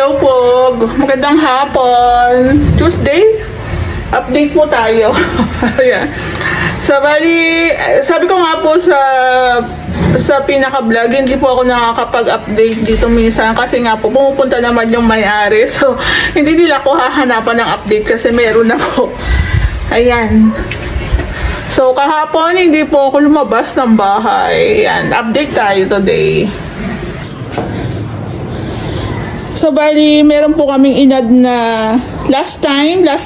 Hello po. Magandang hapon. Tuesday? Update po tayo. Ayan. So, bali, sabi ko nga po sa pinaka-vlog, hindi po ako nakakapag-update dito minsan kasi nga po, pumupunta naman yung may-ari. So, hindi nila ko hahanapan ng update kasi meron na po. Ayan. So, kahapon, hindi po ako lumabas ng bahay. Ayan. Update tayo today. So, bali, meron po kaming inad na last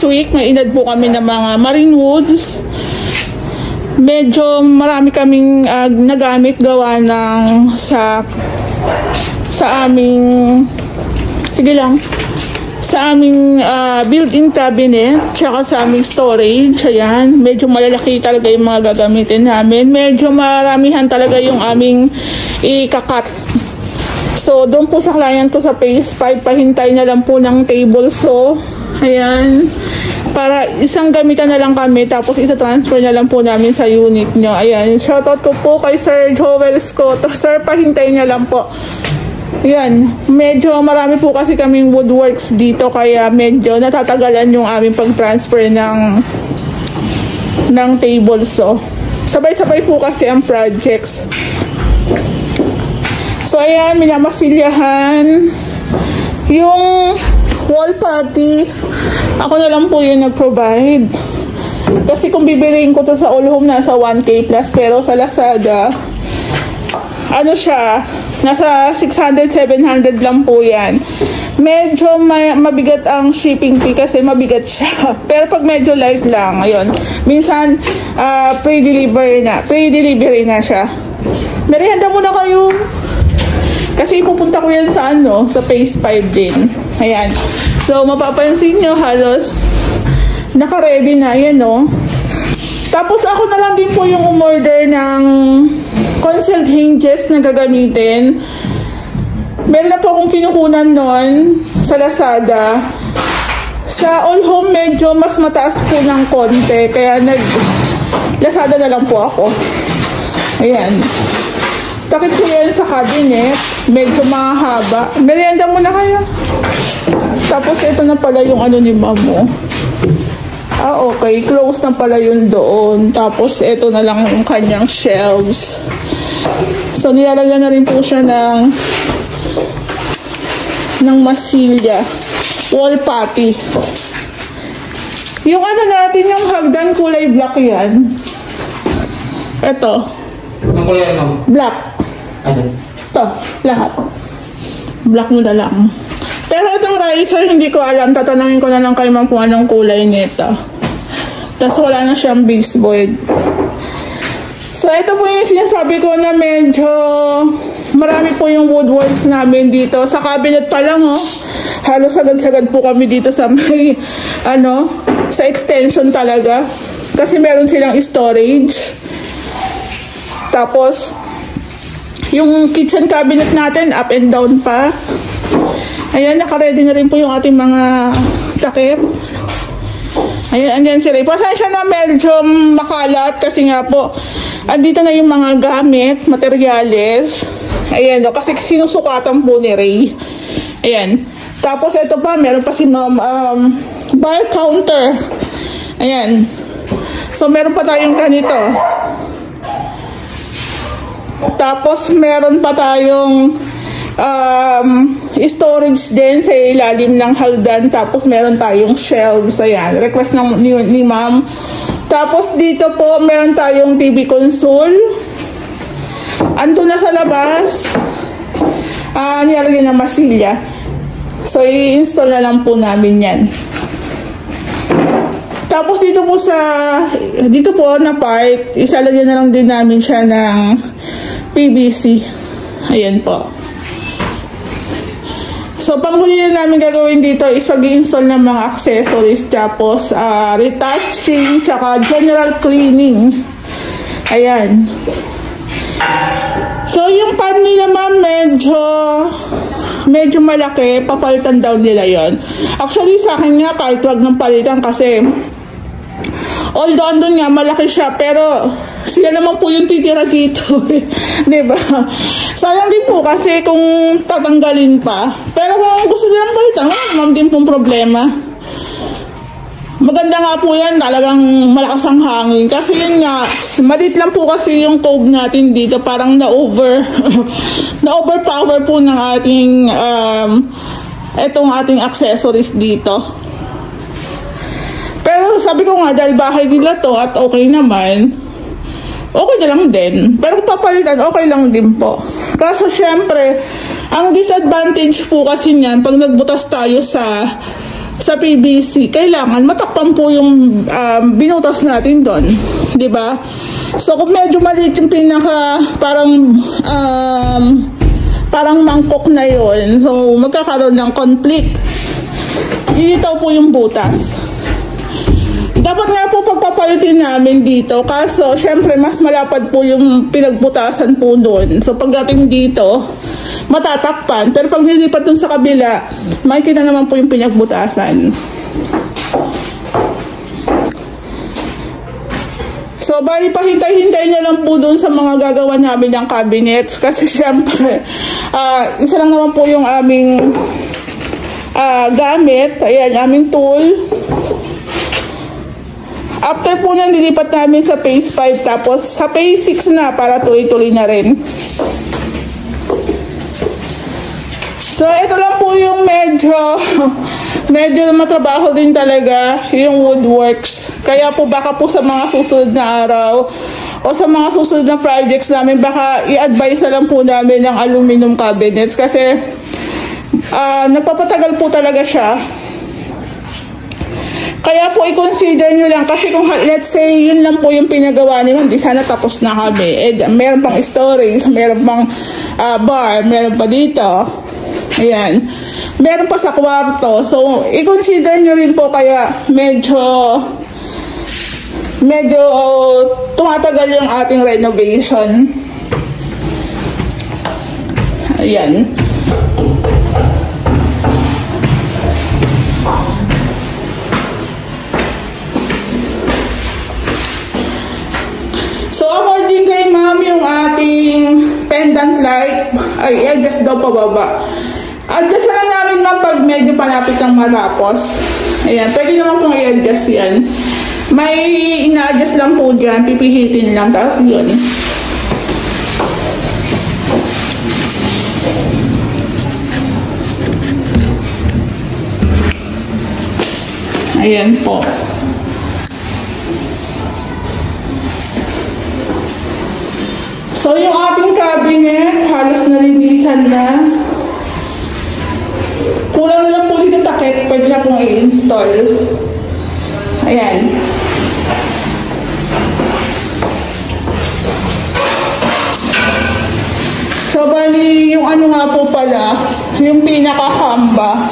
week, may inad po kami ng mga marine woods. Medyo marami kaming nagamit gawa ng sa aming built-in cabinet tsaka sa aming storage. Ayan, medyo malalaki talaga yung mga gagamitin namin. Medyo maramihan talaga yung aming ikakat. So, doon po sa client ko sa phase 5, pahintay na lang po ng table saw. Ayan. Para isang gamitan na lang kami, tapos isa-transfer na lang po namin sa unit nyo. Ayan. Shoutout ko po kay Sir Joel Scott. Sir, pahintay na lang po. Ayan. Medyo marami po kasi kaming woodworks dito, kaya medyo natatagalan yung aming pag-transfer ng table saw. Sabay-sabay po kasi ang projects. So, ayan, minamasilyahan. Yung wall putty, ako na lang po yung nag-provide. Kasi kung bibiliin ko to sa All Home, nasa 1K plus. Pero sa Lazada, ano siya, nasa 600, 700 lang po yan. Medyo mabigat ang shipping fee kasi mabigat siya. Pero pag medyo light lang, ayun. Minsan, pre-delivery na siya. Merienda muna kayo. Kasi pupunta ko yan sa phase 5 din. Ayan. So, mapapansin nyo, halos naka-ready na. Ayan, no? Tapos, ako na lang din po yung umorder ng concealed hinges na gagamitin. Meron na po akong kinukunan nun sa Lazada. Sa All Home, medyo mas mataas po ng konti. Kaya Lazada na lang po ako. Ayan. Takit ko yan sa cabinet. Medyo mahaba. Merienda muna kayo. Tapos ito na pala yung ni Mamo. Okay. Close na pala yun doon. Tapos ito na lang yung kanyang shelves. So nilalagyan na rin po siya ng masilya. Wall putty. Yung natin, yung hagdan, kulay black yan. Ito. Ang kulay ano? Black. Ano? Ito, lahat. Black mo na lang. Pero itong riser, hindi ko alam. Tatanungin ko na lang kay Ma'am kung anong kulay nito. Tapos wala na siyang baseboard. So, ito po yung sinasabi ko na medyo marami po yung woodworks namin dito. Sa cabinet pa lang, halos sagad-sagad po kami dito sa may, sa extension talaga. Kasi meron silang storage. Tapos, yung kitchen cabinet natin, up and down pa. Ayan, naka-ready na rin po yung ating mga takip. Ayan, andyan si Ray. Pasensya na medyo makalat kasi nga po, andito na yung mga gamit, materyales. Ayan, kasi sinusukatan po ni Ray. Ayan. Tapos, ito pa, meron pa si bar counter. Ayan. So, meron pa tayong ganito. Tapos, meron pa tayong storage din sa ilalim ng hagdan. Tapos, meron tayong shelves. Ayan, request ni Ma'am. Tapos, dito po, meron tayong TV console. Ando na sa labas. Nilalagyan ng masilya. So, i-install na lang po namin yan. Tapos, dito po na part, isalagyan na lang din namin siya ng PVC. Ayan po. So, panghuli na namin gagawin dito is pag-i-install ng mga accessories, tapos retouching, tsaka general cleaning. Ayan. So, yung pan nila, Ma'am, medyo malaki. Papalitan daw nila yon. Actually, sa akin nga, kahit wag ng palitan kasi although andun nga, malaki siya, pero sila naman po yung titira dito. Diba? Sayang din po kasi kung tatanggalin pa. Pero kung gusto nilang palitan, wala naman din pong problema. Maganda nga po yan, talagang malakas ang hangin. Kasi yun nga, malit lang po kasi yung cove natin dito. Parang na-overpower po ng ating, etong ating accessories dito. Pero sabi ko nga, dahil bahay nila to at okay naman, okay na lang din. Pero kung papalitan, okay lang din po. Kaso syempre, ang disadvantage po kasi niyan, pag nagbutas tayo sa PVC, kailangan matakpan po yung binutas natin doon. Diba? So kung medyo maliit yung pinaka parang mangkok na yun, so magkakaroon ng conflict. Ilitaw po yung butas. Dapat nga po pagpapalitin namin dito, kaso syempre mas malapad po yung pinagbutasan po doon. So pagdating dito, matatakpan. Pero pag nilipat dun sa kabila, makikita naman po yung pinagbutasan. So bali pahintay-hintay na lang po doon sa mga gagawa namin ng cabinets. Kasi syempre, isa lang naman po yung aming gamit. Ayan, aming tool. After po na nilipat namin sa phase 5, tapos sa phase 6 na para tuloy-tuloy na rin. So ito lang po yung medyo matrabaho din talaga yung woodworks. Kaya po baka po sa mga susunod na araw o sa mga susunod na projects namin, baka i-advise na lang po namin ng aluminum cabinets kasi nagpapatagal po talaga siya. Kaya po i-consider nyo lang kasi kung let's say yun lang po yung pinagawa nyo, hindi sana tapos na kami. Meron pang storage, meron pang bar, meron pa dito. Ayan. Meron pa sa kwarto. So i-consider nyo rin po kaya medyo tumatagal yung ating renovation. Ayan. So, according kay ma'am, yung ating pendant light ay adjust daw pababa. Adjust na lang namin ma'am pag medyo palapit ng matapos. Ayan, pwede naman pong i-adjust yan. May ina-adjust lang po dyan, pipihitin lang, tapos yun. Ayan po. So, yung ating cabinet, halos nalinisan na. Kulang lang po dito takip, pwede na pong i-install. Ayan. So, bali, yung ano nga po pala, yung pinaka-hamba.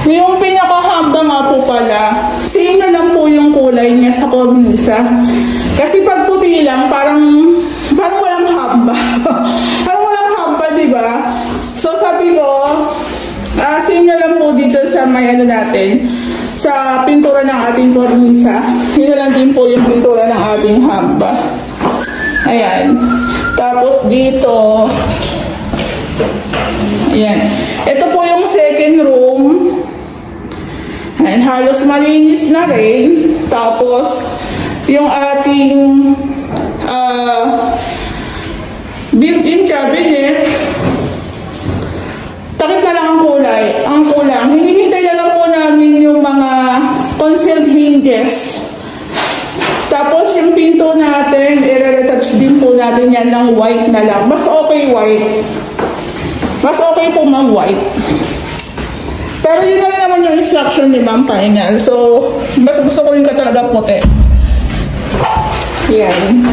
Yung pinaka-hamba nga po pala, same na lang po yung kulay niya sa kornisa. Kasi pag puti lang, parang walang hamba. Parang walang hamba, diba? So sabi ko, same na lang po dito sa may ano natin, sa pintura ng ating kornisa. Yun na lang din po yung pintura ng ating hamba. Ayan. Tapos dito, ayan. Ito po yung second room. Ayan, halos malinis na rin. Tapos, yung ating built-in cabinet, takip na lang ang kulay. Ang kulang, hinihintay na lang po namin yung mga concealed hinges. Tapos yung pinto natin, i-retouch din po natin yan ng white na lang. Mas okay white. Mas okay po ma'am white. Pero yun na naman yung instruction ni Ma'am Paingal. So, basta gusto ko rin ka talaga puti. Yan.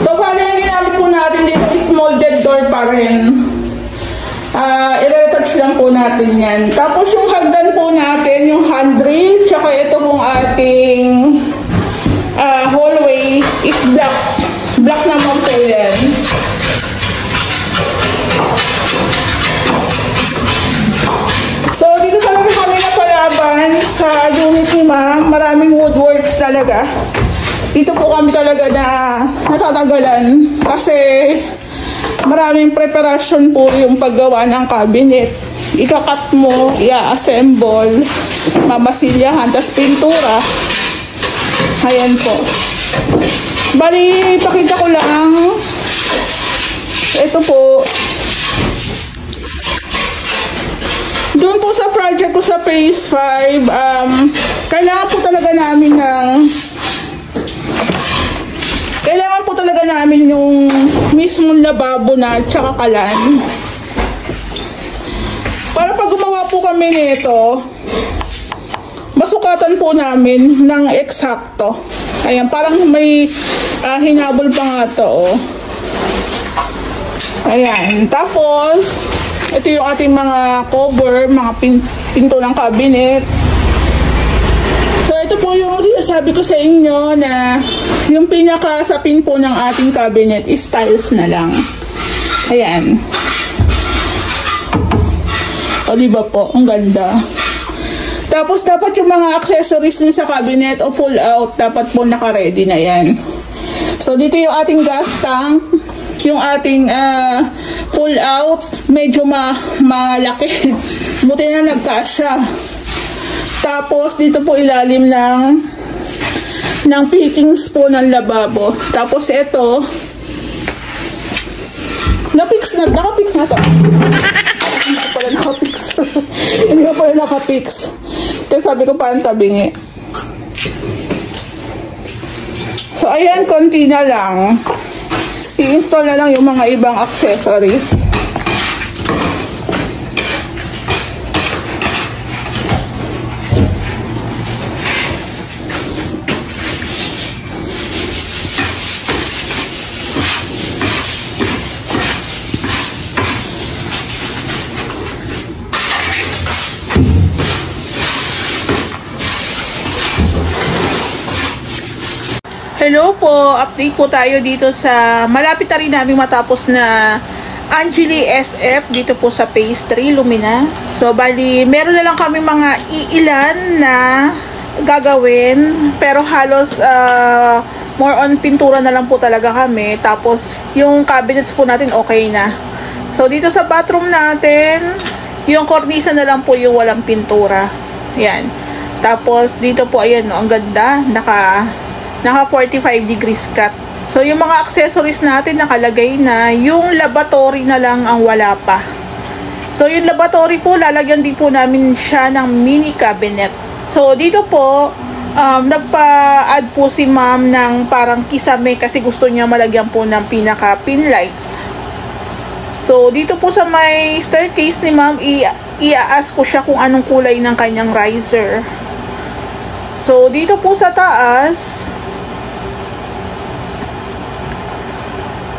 So, paano yung ginamit po natin dito is molded door pa rin. I-retouch lang po natin yan. Tapos yung hagdan po natin, yung handrail, tsaka ito pong ating hallway is black. Black naman po yan. So, dito talaga kami maraming woodworks talaga. Dito po kami talaga na natatagalan kasi maraming preparation po yung paggawa ng cabinet. Ikakat mo, i-assemble, mamasilyahan, tas pintura. Ayan po. Bali, pakita ko lang. Ito po. Doon po sa project ko sa phase 5, kailangan po talaga namin yung mismong lababo na tsaka kalan. Para pag gumawa po kami nito, masukatan po namin ng eksakto. Ayan, parang may hinabol pa nga to. Oh. Ayan, tapos ito yung ating mga cover, mga pinto ng cabinet. So, ito po yung sinasabi ko sa inyo na yung pinaka-sapin po ng ating cabinet is tiles na lang. Ayan. O, diba po? Ang ganda. Tapos, dapat yung mga accessories din sa cabinet o full out, dapat po naka-ready na yan. So, dito yung ating gas tank. Yung ating full out, medyo malaki. Buti na nagkasya. Tapos, dito po ilalim ng fittings po ng lababo. Tapos, ito, naka-fix na to. Hindi ko pala naka-fix. Hindi ko pala naka-fix. Kaya sabi ko parang tabingi. So, ayan, konti na lang. I-install na lang yung mga ibang accessories. Hello po, update po tayo dito sa malapit na rin namin matapos na Angeli SF dito po sa Phase 3 Lumina. So bali, meron na lang kami mga iilan na gagawin, pero halos more on pintura na lang po talaga kami. Tapos yung cabinets po natin okay na. So dito sa bathroom natin, yung cornisa na lang po yung walang pintura. Yan. Tapos dito po ayan, no, ang ganda, naka 45 degrees cut. So, yung mga accessories natin nakalagay na, yung lavatory na lang ang wala pa. So, yung lavatory po, lalagyan din po namin siya ng mini cabinet. So, dito po, nagpa-add po si ma'am ng parang kisame kasi gusto niya malagyan po ng pinaka pin lights. So, dito po sa may staircase ni ma'am, i-ask ko siya kung anong kulay ng kanyang riser. So, dito po sa taas,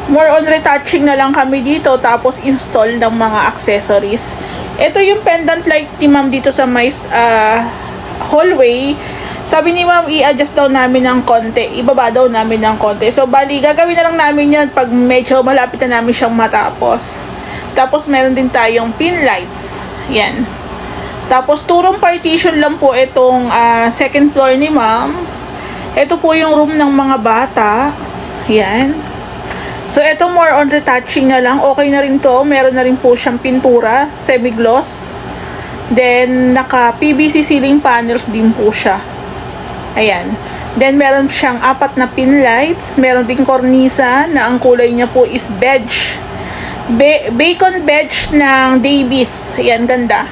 more on retouching na lang kami dito, tapos install ng mga accessories. Ito yung pendant light ni ma'am dito sa may hallway. Sabi ni ma'am, i-adjust daw namin ng konti, ibaba daw namin ng konti. So bali, gagawin na lang namin yan pag medyo malapit na namin siyang matapos. Tapos meron din tayong pin lights. Yan. Tapos turong partition lang po itong second floor ni ma'am. Ito po yung room ng mga bata. Yan. So, ito more on retouching na lang. Okay na rin to. Meron na rin po siyang pintura, semi-gloss. Then, naka-PVC ceiling panels din po siya. Ayan. Then, meron siyang 4 na pin lights. Meron ding kornisa na ang kulay niya po is beige. Bacon beige ng Davis. Ayan, ganda.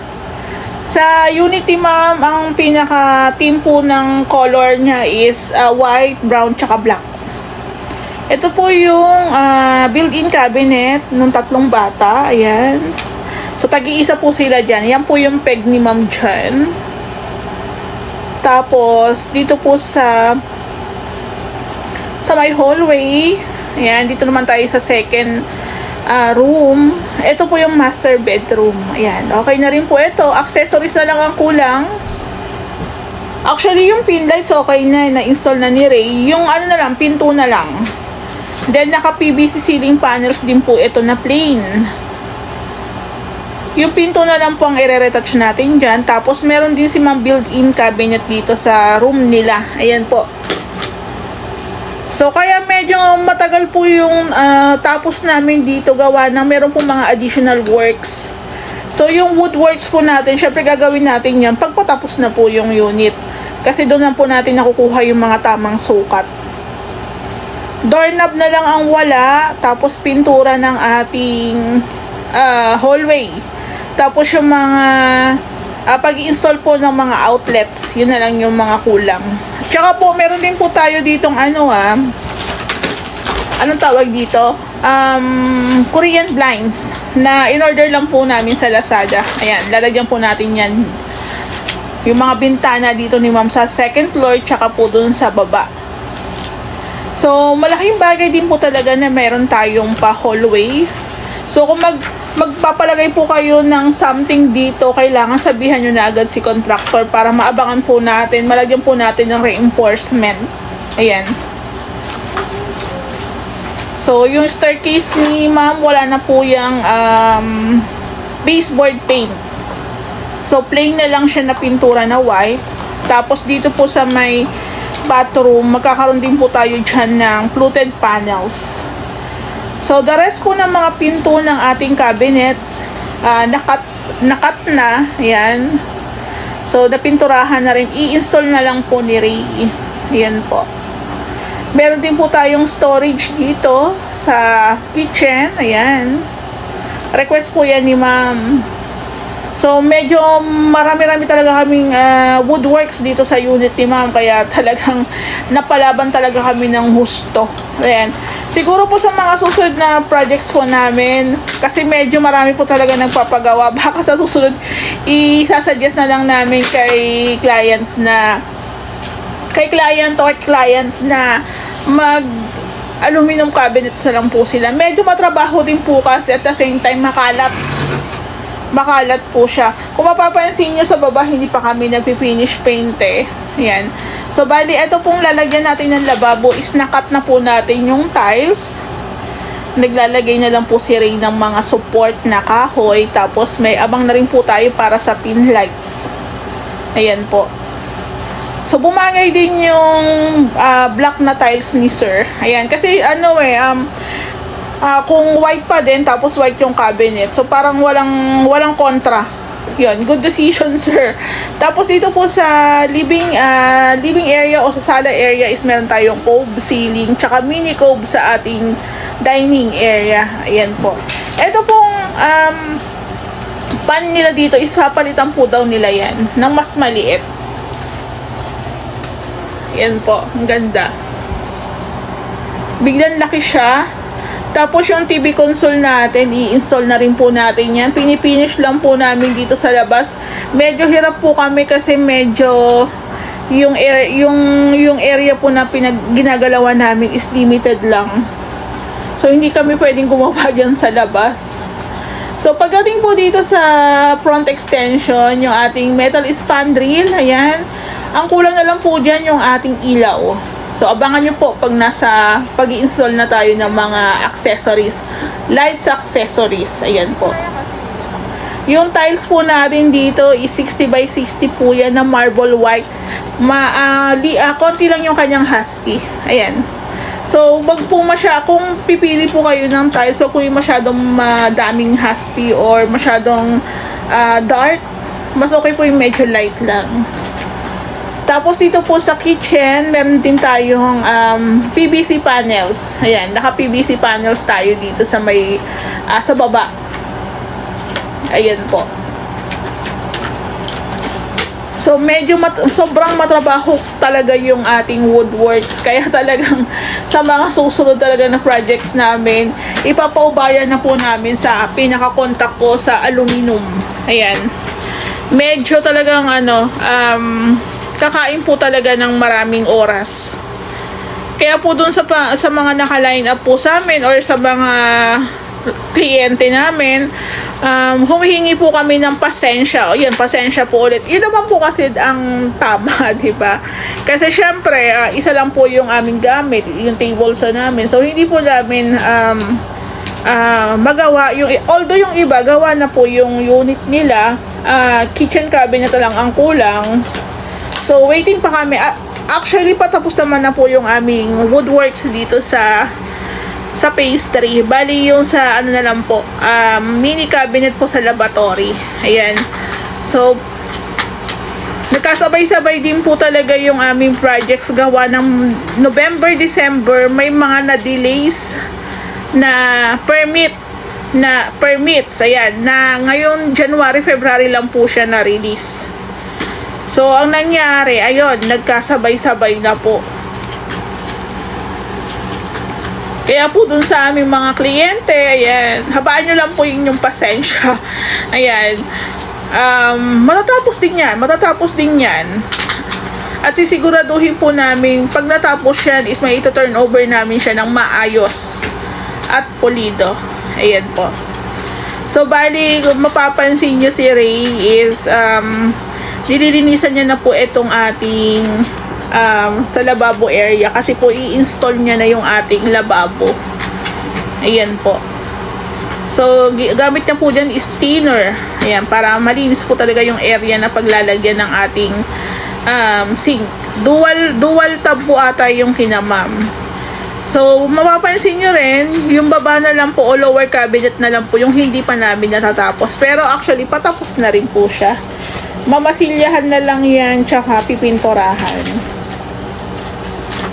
Sa Unity, ma'am, ang pinaka-theme po ng color niya is white, brown, tsaka black. Ito po yung built-in cabinet ng 3 bata. Ayan. So, tagi-isa po sila dyan. Yan po yung peg ni ma'am dyan. Tapos, dito po sa my hallway. Ayan. Dito naman tayo sa second room. Ito po yung master bedroom. Ayan. Okay na rin po ito. Accessories na lang ang kulang. Actually, yung pin lights okay na. Na-install na ni Ray. Yung ano na lang, pinto na lang. Then, naka-PVC ceiling panels din po ito na plain. Yung pinto na lang po ang i-retouch natin dyan. Tapos meron din si ma'am built-in cabinet dito sa room nila. Ayan po. So kaya medyo matagal po yung tapos namin dito gawa ng meron po mga additional works. So yung woodworks po natin, syempre gagawin natin yan pagpatapos na po yung unit. Kasi doon lang po natin nakukuha yung mga tamang sukat. Doorknob na lang ang wala. Tapos pintura ng ating hallway. Tapos yung mga pag-i-install po ng mga outlets, yun na lang yung mga kulang. Tsaka po, meron din po tayo ditong anong tawag dito? Korean blinds na in-order lang po namin sa Lazada. Ayan, lalagyan po natin yan. Yung mga bintana dito ni ma'am sa second floor, tsaka po dun sa baba. So, malaking bagay din po talaga na meron tayong pa-hallway. So, kung magpapalagay po kayo ng something dito, kailangan sabihan nyo na agad si contractor para maabangan po natin, malagyan po natin ng reinforcement. Ayan. So, yung staircase ni ma'am, wala na po yung baseboard paint. So, plain na lang siya na pintura na white. Tapos, dito po sa may bathroom, magkakaroon din po tayo dyan ng fluted panels. So, the rest po ng mga pinto ng ating cabinets, nakat na. Ayan. So, napinturahan na rin. I-install na lang po ni Ray. Ayan po. Meron din po tayong storage dito sa kitchen. Ayan. Request po yan ni ma'am. So, medyo marami-rami talaga kaming woodworks dito sa unit ni ma'am. Kaya talagang napalaban talaga kami ng husto. Ayan. Siguro po sa mga susunod na projects po namin, kasi medyo marami po talaga nagpapagawa. Baka sa susunod, isasuggest na lang namin kay clients na mag aluminum cabinets na lang po sila. Medyo matrabaho din po kasi at the same time makalat po siya. Kung mapapansin nyo sa baba, hindi pa kami nagpipinish paint eh. Ayan. So, bali, ito pong lalagyan natin ng lababo is nakat na po natin yung tiles. Naglalagay na lang po si Ray ng mga support na kahoy. Tapos, may abang na rin po tayo para sa pin lights. Ayan po. So, bumagay din yung black na tiles ni sir. Ayan. Kasi, kung white pa din, tapos white yung cabinet. So, parang walang kontra. Yun, good decision, sir. Tapos, ito po sa living area o sa sala area is meron tayong cove ceiling, tsaka mini cove sa ating dining area. Ayan po. Ito pong pan nila dito is papalitan po daw nila yan ng mas maliit. Ayan po. Ang ganda. Biglang laki siya. Tapos yung TV console natin, i-install na rin po natin yan. Pinipinish lang po namin dito sa labas. Medyo hirap po kami kasi medyo yung area po na ginagalawan namin is limited lang. So hindi kami pwedeng gumawa dyan sa labas. So pagdating po dito sa front extension, yung ating metal spandrel, ayan. Ang kulang na lang po dyan yung ating ilaw. So, abangan nyo po pag pag-i-install na tayo ng mga accessories. Lights accessories. Ayan po. Yung tiles po natin dito is 60 by 60 po yan na marble white. Konti lang yung kanyang haspi. Ayan. So, kung pipili po kayo ng tiles, wag po yung masyadong madaming haspi or masyadong dark. Mas okay po yung medyo light lang. Tapos dito po sa kitchen, meron din tayong PVC panels. Ayan, naka-PVC panels tayo dito sa sa baba. Ayan po. So, medyo sobrang matrabaho talaga yung ating woodworks. Kaya talagang sa mga susunod talaga na projects namin, ipapaubayan na po namin sa pinaka-contact ko sa aluminum. Ayan. Medyo talagang kakain po talaga ng maraming oras. Kaya po dun sa mga naka-line up po sa amin or sa mga kliyente namin, humihingi po kami ng pasensya. O yun, pasensya po ulit. Yun naman po kasi ang tama, diba? Kasi syempre, isa lang po yung aming gamit, yung table sa namin. So, hindi po namin magawa. Although yung iba, gawa na po yung unit nila, kitchen cabinet lang ang kulang. So, waiting pa kami. Actually, patapos naman na po yung aming woodworks dito sa phase 3. Bali yung sa ano na lang po, mini cabinet po sa laboratory. Ayan. So, nagkasabay-sabay din po talaga yung aming projects gawa ng November, December. May mga na-delays na permits. Ayan. Na ngayon, January, February lang po siya na-release. So, ang nangyari, ayun, nagkasabay-sabay na po. Kaya po dun sa aming mga kliyente, ayan, habaan nyo lang po yung pasensya. Ayan. Matatapos din yan. At sisiguraduhin po namin, pag natapos yan, is may ito-turn over namin siya ng maayos at pulido. Ayan po. So, bali, kung mapapansin nyo si Ray is, nililinisan niya na po itong ating sa lababo area kasi po i-install niya na yung ating lababo. Ayan po. So, gamit niya po dyan is thinner. Ayan, para malinis po talaga yung area na paglalagyan ng ating sink. Dual tab po ata yung kinamam. So, mapapansin nyo rin, yung baba na lang po o lower cabinet na lang po yung hindi pa namin natatapos. Pero actually, patapos na rin po siya. Mamasilyahan na lang yan, tsaka pipintorahan.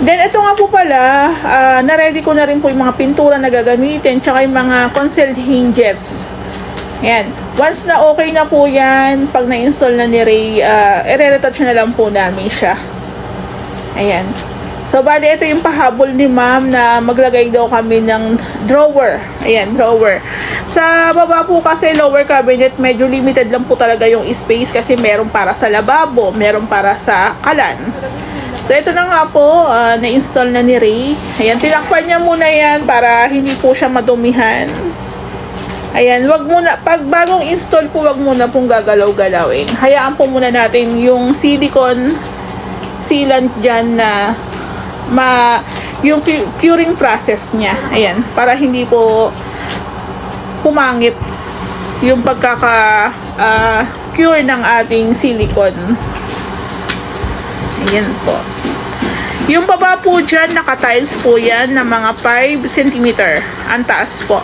Then, ito nga po pala, na-ready ko na rin po yung mga pintura na gagamitin, tsaka yung mga concealed hinges. Ayan. Once na okay na po yan, pag na-install na ni Ray, i-retouch na lang po namin siya. Ayan. So, bali, ito yung pahabol ni ma'am na maglagay daw kami ng drawer. Ayan, drawer. Sa baba po kasi, lower cabinet, medyo limited lang po talaga yung space kasi meron para sa lababo, meron para sa kalan. So, ito na nga po, na-install na ni Ray. Ayan, tinakpan niya muna yan para hindi po siya madumihan. Ayan, wag muna, pag bagong install po, wag muna pong gagalaw-galawin. Hayaan po muna natin yung silicone sealant dyan na yung curing process niya. Ayan, para hindi po pumangit yung pagkaka-cure ng ating silicone. Ayan po. Yung baba po dyan, naka-tiles po yan na mga 5 cm. Ang taas po.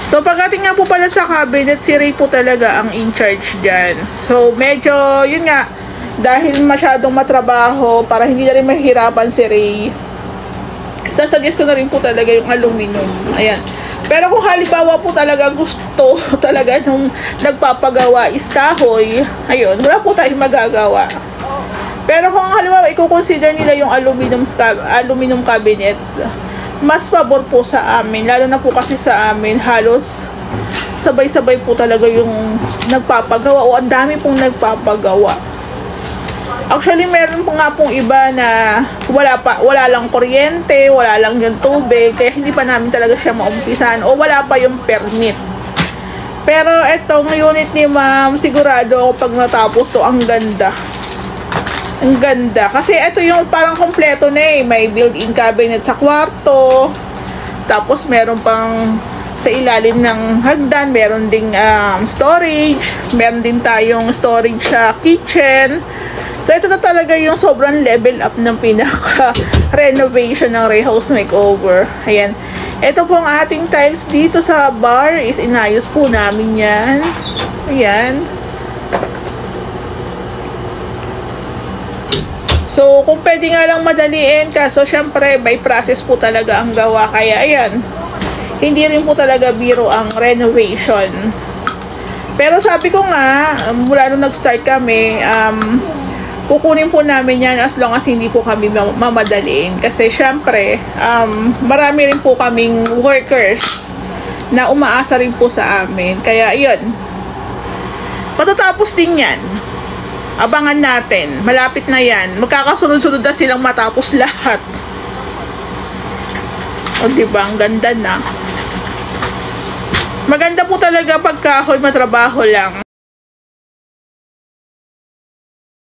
So, pagdating nga po pala sa cabinet, si Ray po talaga ang in-charge dyan. So, medyo, yun nga, dahil masyadong matrabaho, para hindi na rin mahihirapan si Ray, sasuggest ko na rin po talaga yung aluminum. Ayan. Pero kung halimbawa po talaga gusto talaga nung nagpapagawa is kahoy, ayun, wala po tayong magagawa. Pero kung halimbawa i-consider nila yung aluminum cabinets, mas pabor po sa amin. Lalo na po kasi sa amin, halos sabay-sabay po talaga yung nagpapagawa o ang dami pong nagpapagawa. Actually, meron po nga pong iba na wala lang kuryente, wala lang yung tubig, kaya hindi pa namin talaga siya maumpisahan o wala pa yung permit. Pero etong unit ni ma'am, sigurado ako pag natapos to, ang ganda. Ang ganda. Kasi ito yung parang kompleto na eh. May built-in cabinet sa kwarto, tapos meron pang sa ilalim ng hagdan, meron ding storage, meron din tayong storage sa kitchen. So, ito na talaga yung sobrang level up ng pinaka-renovation ng Ray House Makeover. Ayan. Ito po ang ating tiles dito sa bar is inayos po namin yan. Ayan. So, kung pwede nga lang madaliin, kaso syempre, by process po talaga ang gawa. Kaya, ayan. Hindi rin po talaga biro ang renovation. Pero sabi ko nga, mula nung nag-start kami, kukunin po namin yan as long as hindi po kami mamadaliin. Kasi syempre, marami rin po kaming workers na umaasa rin po sa amin. Kaya yun, patatapos din yan. Abangan natin. Malapit na yan. Magkakasunod-sunod na silang matapos lahat. O diba, ang ganda na. Maganda po talaga pagka ako'y matrabaho lang.